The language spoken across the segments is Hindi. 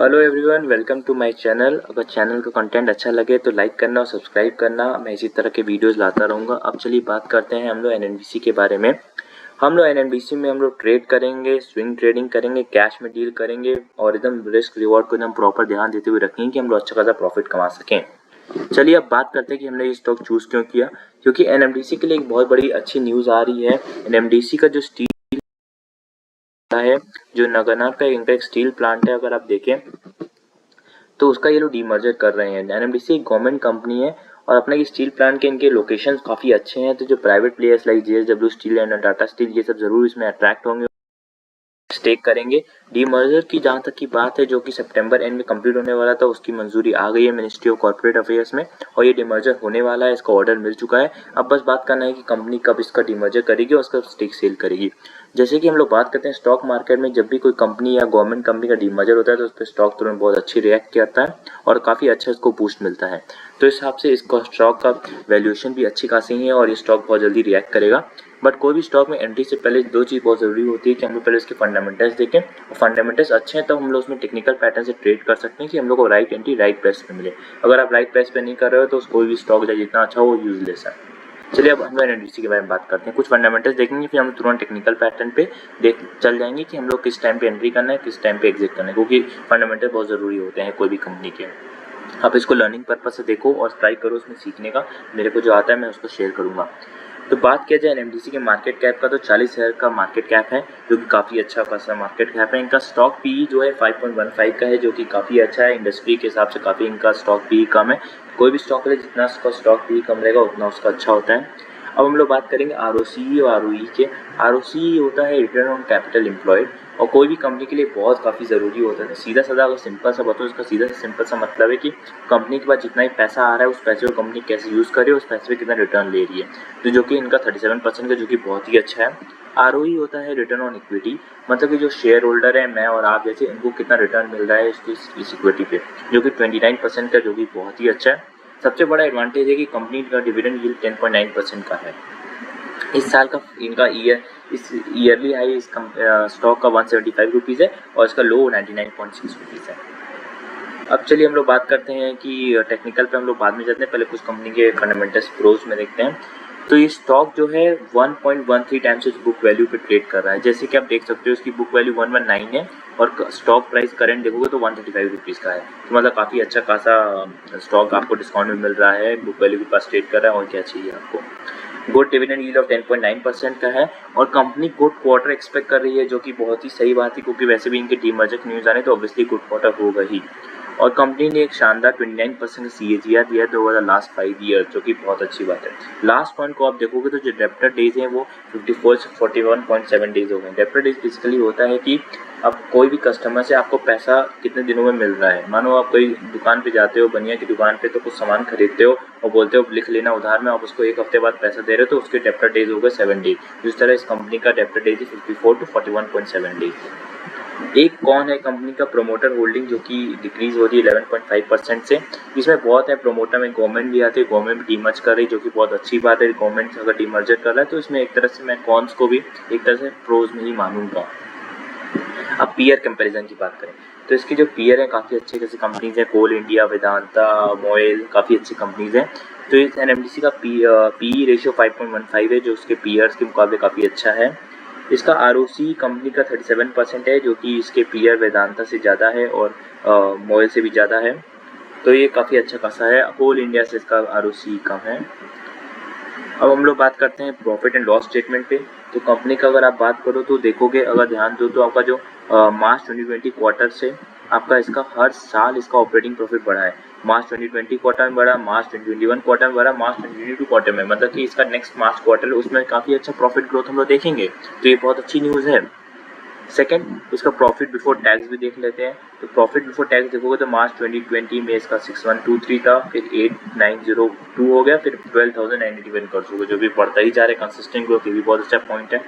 Hello everyone, welcome to my channel. अगर चैनल का कंटेंट अच्छा लगे तो लाइक करना और सब्सक्राइब करना। मैं इसी तरह के वीडियोस लाता रहूँगा। अब चलिए बात करते हैं हम लोग एनएमडीसी के बारे में। हम लोग एनएमडीसी में हम लोग ट्रेड करेंगे, स्विंग ट्रेडिंग करेंगे, कैश में डील करेंगे और एकदम रिस्क रिवॉर्ड को एकदम प्रॉपर ध्यान देते हुए रखेंगे कि हम लोग अच्छा खासा प्रॉफिट कमा सकें। चलिए अब बात करते हैं कि हमने ये स्टॉक चूज क्यों किया। क्योंकि एनएमडीसी के लिए एक बहुत बड़ी अच्छी न्यूज़ आ रही है। एनएमडीसी का जो स्टील है, जो नगरनार का इनका एक स्टील प्लांट है, अगर आप देखें तो उसका ये लोग डीमर्जर कर रहे हैं। एनएमडीसी एक गवर्नमेंट कंपनी है और अपना ये स्टील प्लांट के इनके लोकेशंस काफ़ी अच्छे हैं। तो जो private players like JSW steel and Tata steel ये सब जरूर इसमें अट्रैक्ट होंगे, स्टेक करेंगे। डीमर्जर की जहां तक की बात है, जो कि सितंबर एंड में कंप्लीट होने वाला था, उसकी मंजूरी आ गई है मिनिस्ट्री ऑफ कॉर्पोरेट अफेयर्स में और ये डीमर्जर होने वाला है। इसका ऑर्डर मिल चुका है। अब बस बात करना है कि कंपनी कब इसका डीमर्जर करेगी और उसका स्टेक सेल करेगी। जैसे कि हम लोग बात करते हैं स्टॉक मार्केट में, जब भी कोई कंपनी या गवर्नमेंट कंपनी का डीमर्जर होता है तो उस पर स्टॉक तुरंत बहुत अच्छी रिएक्ट करता है और काफ़ी अच्छा इसको बूस्ट मिलता है। तो इस हिसाब से इसका स्टॉक का वैल्यूएशन भी अच्छी खासी है और ये स्टॉक बहुत जल्दी रिएक्ट करेगा। बट कोई भी स्टॉक में एंट्री से पहले दो चीज़ बहुत ज़रूरी होती है कि हम लोग पहले उसके फंडामेंटल्स देखें और फंडामेंटल्स अच्छे हैं तो हम लोग उसमें टेक्निकल पैटर्न से ट्रेड कर सकते हैं कि हम लोग को राइट एंट्री राइट प्राइस पे मिले। अगर आप राइट प्राइस पे नहीं कर रहे हो तो कोई भी स्टॉक चाहे जितना अच्छा हो वो यूजलेस है। चलिए अब हम लोग एनएमडीसी के बारे में बात करते हैं। कुछ फंडामेंटल्स देखेंगे, फिर हम लोग तुरंत टेक्निकल पैटर्न पे देख चल जाएंगे कि हम लोग किस टाइम पे एंट्री करना है, किस टाइम पे एग्जिट करना है, क्योंकि फंडामेंटल बहुत ज़रूरी होते हैं कोई भी कंपनी के। आप इसको लर्निंग पर्पज से देखो और ट्राई करो उसमें सीखने का। मेरे को जो आता है मैं उसको शेयर करूंगा। तो बात किया जाए एनएमडीसी के मार्केट कैप का, तो 40,000 का मार्केट कैप है, जो कि काफ़ी अच्छा खासा मार्केट कैप है। इनका स्टॉक पीई जो है 5.15 का है, जो कि काफ़ी अच्छा है। इंडस्ट्री के हिसाब से काफ़ी इनका स्टॉक पीई कम है। कोई भी स्टॉक है जितना उसका स्टॉक पीई कम रहेगा उतना उसका अच्छा होता है। अब हम लोग बात करेंगे आरओसी और आरओई के। आरओसी होता है रिटर्न ऑन कैपिटल एम्प्लॉयड और कोई भी कंपनी के लिए बहुत काफ़ी ज़रूरी होता है। सीधा साधा अगर सिंपल सा बताओ, इसका सीधा सिंपल सा मतलब है कि कंपनी के पास जितना ही पैसा आ रहा है उस पैसे को कंपनी कैसे यूज़ करे, उस पैसे पे कितना रिटर्न ले रही है। तो जो कि इनका 37% का, जो कि बहुत ही अच्छा है। आरओई होता है रिटर्न ऑन इक्विटी, मतलब कि जो शेयर होल्डर है, मैं और आप जैसे, इनको कितना रिटर्न मिल रहा है इस इक्विटी पे, जो कि 29% का, जो कि बहुत ही अच्छा है। सबसे बड़ा एडवांटेज है कि कंपनी का डिविडेंड यील्ड 10.9% का है। इस साल का इनका इस ईयरली हाई इस स्टॉक का 175 रुपीज़ है और इसका लो 99.6 रुपीज़ है। अब चलिए हम लोग बात करते हैं कि टेक्निकल पे हम लोग बाद में जाते हैं, पहले कुछ कंपनी के फंडामेंटल्स प्रोज में देखते हैं। तो ये स्टॉक जो है 1.13 टाइम्स इस बुक वैल्यू पे ट्रेड कर रहा है। जैसे कि आप देख सकते हो इसकी बुक वैल्यू 119 है और स्टॉक प्राइस करंट देखोगे तो 135 रुपीज़ का है। तो मतलब काफ़ी अच्छा खासा स्टॉक आपको डिस्काउंट में मिल रहा है, बुक वैल्यू के पास ट्रेड कर रहा है, और क्या चाहिए आपको। गुड डिविडेंड यील्ड ऑफ 10.9% का है और कंपनी गुड क्वार्टर एक्सपेक्ट कर रही है, जो कि बहुत ही सही बात है क्योंकि वैसे भी इनके डीमर्जर की न्यूज़ आने तो ऑब्वियसली गुड क्वार्टर होगा ही। और कंपनी ने एक शानदार 29% CAGR दिया है ओवर द लास्ट 5 ईयर्स, जो कि बहुत अच्छी बात है। लास्ट पॉइंट को आप देखोगे तो जो डेप्टर डेज हैं वो 54 से 41.7 डेज हो गए। डेप्टर डेज बेसिकली होता है कि अब कोई भी कस्टमर से आपको पैसा कितने दिनों में मिल रहा है। मानो आप कोई दुकान पे जाते हो, बनिया की दुकान पे, तो कुछ सामान खरीदते हो और बोलते हो लिख लेना उधार में, आप उसको एक हफ्ते बाद पैसा दे रहे हो तो उसके डेप्टर डेज हो गए 7 डेज। जिस तरह इस कंपनी का डेप्टर डेज है 54 to 41.7 डेज। एक कौन है कंपनी का प्रमोटर होल्डिंग, जो कि डिक्रीज हो रही है 11.5% से। इसमें बहुत है प्रमोटर में, गवर्नमेंट भी आती है, गवर्नमेंट डीमर्ज कर रही है, जो कि बहुत अच्छी बात है। गवर्नमेंट अगर डीमर्जर कर रहा है तो इसमें एक तरह से मैं कॉन्स को भी एक तरह से प्रोज में ही मानूंगा। अब पीयर कंपैरिजन की बात करें तो इसके जो पीयर हैं काफ़ी अच्छे जैसे कंपनीज हैं, कोल इंडिया, वेदांता, मोएल, काफ़ी अच्छी कंपनीज हैं। तो इस एनएमडीसी का पी रेशियो 5.15 है, जो उसके पीयर्स के मुकाबले काफ़ी अच्छा है। इसका आरओसी कंपनी का 37% है, जो कि इसके पीयर वेदांता से ज़्यादा है और मोएल से भी ज़्यादा है। तो ये काफ़ी अच्छा खासा है। कोल इंडिया से इसका आरओसी कम है। अब हम लोग बात करते हैं प्रॉफिट एंड लॉस स्टेटमेंट पे। तो कंपनी का अगर आप बात करो तो देखोगे, अगर ध्यान दो तो आपका जो मार्च 2020 क्वार्टर से आपका इसका हर साल इसका ऑपरेटिंग प्रॉफिट बढ़ा है। मार्च 2020 क्वार्टर में बढ़ा, मार्च 2021 क्वार्टर में बढ़ा, मार्च 2022 क्वार्टर में, मतलब कि इसका नेक्स्ट मार्च क्वार्टर उसमें काफ़ी अच्छा प्रॉफिट ग्रोथ हम लोग देखेंगे। तो ये बहुत अच्छी न्यूज़ है। सेकंड, इसका प्रॉफिट बिफोर टैक्स भी देख लेते हैं। तो प्रॉफिट बिफोर टैक्स देखोगे तो मार्च 2020 में इसका 6123 था, फिर 8902 हो गया, फिर 12,981 कर चुका, जो भी बढ़ता ही जा रहा है, कंसिस्टेंट ग्रोथ, ये भी बहुत अच्छा पॉइंट है।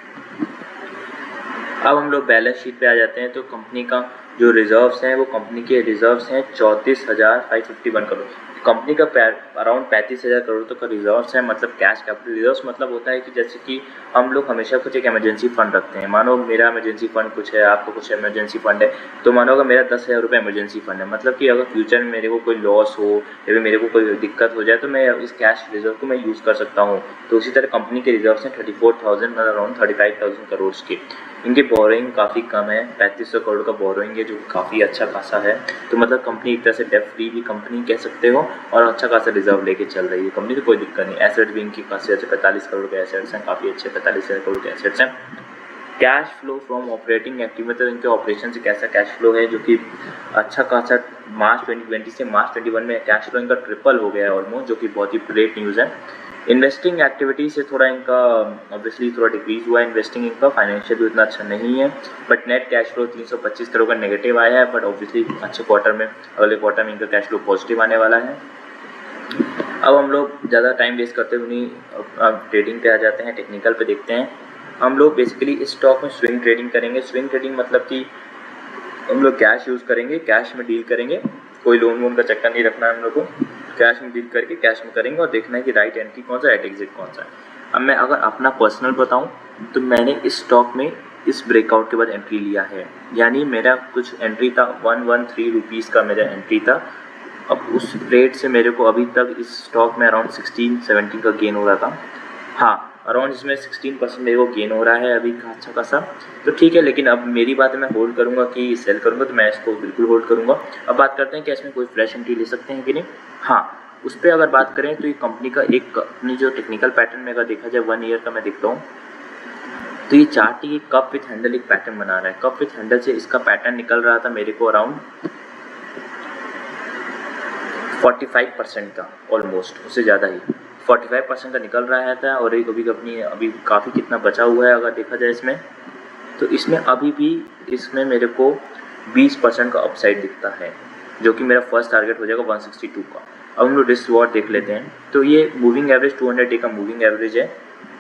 अब हम लोग बैलेंस शीट पे आ जाते हैं। तो कंपनी का जो रिजर्व्स हैं वो कंपनी के रिजर्व्स हैं 34,551 करोड़। कंपनी का अराउंड 35,000 करोड़ तक का रिजर्व्स है, मतलब कैश कैपिटल रिजर्व्स। मतलब होता है कि जैसे कि हम लोग हमेशा कुछ एक इमरजेंसी फंड रखते हैं। मानो मेरा इमरजेंसी फंड कुछ है, आपका कुछ इमरजेंसी फंड है, तो मानो अगर मेरा 10,000 रुपये इमरजेंसी फंड है, मतलब कि अगर फ्यूचर में मेरे को कोई लॉस हो या फिर मेरे को कोई दिक्कत हो जाए तो मैं इस कैश रिजर्व को मैं यूज़ कर सकता हूँ। तो उसी तरह कंपनी के रिजर्व्स हैं 34,000 अराउंड 35,000 करोड़ के। इनकी बोरोइंग काफ़ी कम है, 3500 करोड़ का बोरोइंग है, जो काफ़ी अच्छा खासा है। तो मतलब कंपनी एक तरह से डेट फ्री भी कंपनी कह सकते हो और अच्छा खासा रिजर्व लेके चल रही है कंपनी, तो कोई दिक्कत नहीं। एसेट भी इनकी खासी अच्छे 45 करोड़ के एसेट्स हैं, काफ़ी अच्छे 45,000 करोड़ के एसेट्स हैं। Cash flow from operating activity, मतलब इनके ऑपरेशन से कैसा कैश फ्लो है, जो कि अच्छा खासा मार्च 2020 से मार्च 2021 में कैश फ्लो इनका ट्रिपल हो गया है ऑलमोस्ट, जो कि बहुत ही ग्रेट न्यूज़ है। इन्वेस्टिंग एक्टिविटी से थोड़ा इनका ऑब्वियसली थोड़ा डिक्रीज हुआ है इन्वेस्टिंग इनका, फाइनेंशियल भी उतना अच्छा नहीं है, but net cash flow 325 crore का नेगेटिव आया है, बट ऑब्वियसली अच्छे क्वार्टर में, अगले क्वार्टर में इनका कैश फ्लो पॉजिटिव आने वाला है। अब हम लोग ज़्यादा टाइम वेस्ट करते हुए नहीं, अब ट्रेडिंग पे आ जाते हैं, टेक्निकल पे देखते हैं। हम लोग बेसिकली इस स्टॉक में स्विंग ट्रेडिंग करेंगे। स्विंग ट्रेडिंग मतलब कि हम लोग कैश यूज़ करेंगे, कैश में डील करेंगे, कोई लोन वोन का चक्कर नहीं रखना है हम लोग को, कैश में डील करके कैश में करेंगे और देखना है कि राइट एंट्री कौन सा, राइट एग्जिट कौन सा है। अब मैं अगर अपना पर्सनल बताऊं तो मैंने इस स्टॉक में इस ब्रेकआउट के बाद एंट्री लिया है, यानी मेरा कुछ एंट्री था 113 रुपीज़ का मेरा एंट्री था। अब उस रेट से मेरे को अभी तक इस स्टॉक में अराउंड 16-17 का गेन हो रहा था। हाँ, अराउंड इसमें 16% मेरे को गेन हो रहा है अभी का अच्छा खासा, तो ठीक है। लेकिन अब मेरी बात है, मैं होल्ड करूँगा कि सेल करूँगा, तो मैं इसको बिल्कुल होल्ड करूँगा। अब बात करते हैं कि इसमें कोई फ्रेश एंट्री ले सकते हैं कि नहीं। हाँ, उस पर अगर बात करें तो ये कंपनी का एक अपनी जो टेक्निकल पैटर्न में अगर देखा जाए 1 ईयर का मैं देखता हूँ, तो ये chart he cup with handle एक पैटर्न बना रहा है। कप विथ हैंडल से इसका पैटर्न निकल रहा था मेरे को अराउंड 45% का, ऑलमोस्ट उससे ज़्यादा ही 45% का निकल रहा था। और एक अभी काफ़ी कितना बचा हुआ है अगर देखा जाए इसमें, तो इसमें अभी भी इसमें मेरे को 20% का अपसाइड दिखता है, जो कि मेरा फर्स्ट टारगेट हो जाएगा 162 का। अब हम लोग रिस्क रिवॉर्ड देख लेते हैं। तो ये मूविंग एवरेज 200 डे का मूविंग एवरेज है,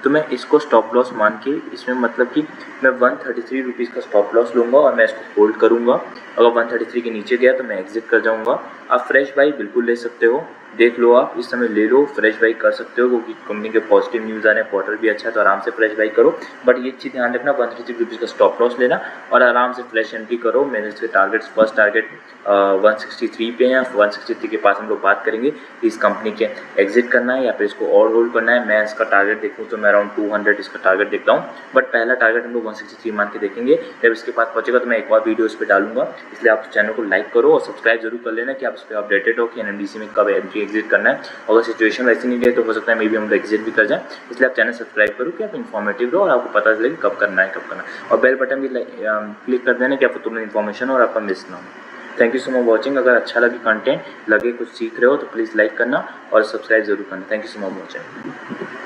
तो मैं इसको स्टॉप लॉस मान के इसमें मतलब कि मैं 133 रुपीज़ का स्टॉप लॉस लूँगा और मैं इसको होल्ड करूँगा। अगर 133 के नीचे गया तो मैं एग्जिट कर जाऊँगा। आप फ्रेश बाई बिल्कुल ले सकते हो, देख लो, आप इस समय ले लो, फ्रेश बाई कर सकते हो, क्योंकि कंपनी के पॉजिटिव न्यूज़ आ रहे हैं, क्वार्टर भी अच्छा है, तो आराम से फ्रेश बाई करो। बट ये चीज़ ध्यान रखना, 133 रुपीज़ का स्टॉप लॉस लेना और आराम से फ्रेश एंट्री करो। मेरे इसके टारगेट्स, फर्स्ट टारगेट 163 पे हैं। 163 के पास हम लोग बात करेंगे कि इस कंपनी के एग्जिट करना है या फिर इसको और होल्ड करना है। मैं इसका टारगेट देखूँ तो मैं अराउंड 200 इसका टारगेट देखता हूँ, बट पहला टारगेट हम लोग 163 मान के देखेंगे। जब इसके पास पहुँचेगा तो मैं एक और वीडियो इस पर डालूंगा, इसलिए आप चैनल को लाइक करो और सब्सक्राइब जरूर कर लेना कि आप इस पर अपडेटेड हो कि एनएमडीसी में कब एंट्री एग्जिट करना है। अगर सिचुएशन वैसी नहीं गई तो हो सकता है मे बी हम लोग एग्जिट भी कर जाए, इसलिए आप चैनल सब्सक्राइब करो कि आप इन्फॉर्मेटिव रहो और आपको पता चले कब करना है कब करना है। और बेल बटन भी क्लिक कर देना कि आपको तुरंत इन्फॉर्मेशन और आपका मिस ना हो। Thank you so much watching. अगर अच्छा लगे कंटेंट, लगे कुछ सीख रहे हो तो प्लीज़ लाइक करना और सब्सक्राइब जरूर करना। Thank you so much watching.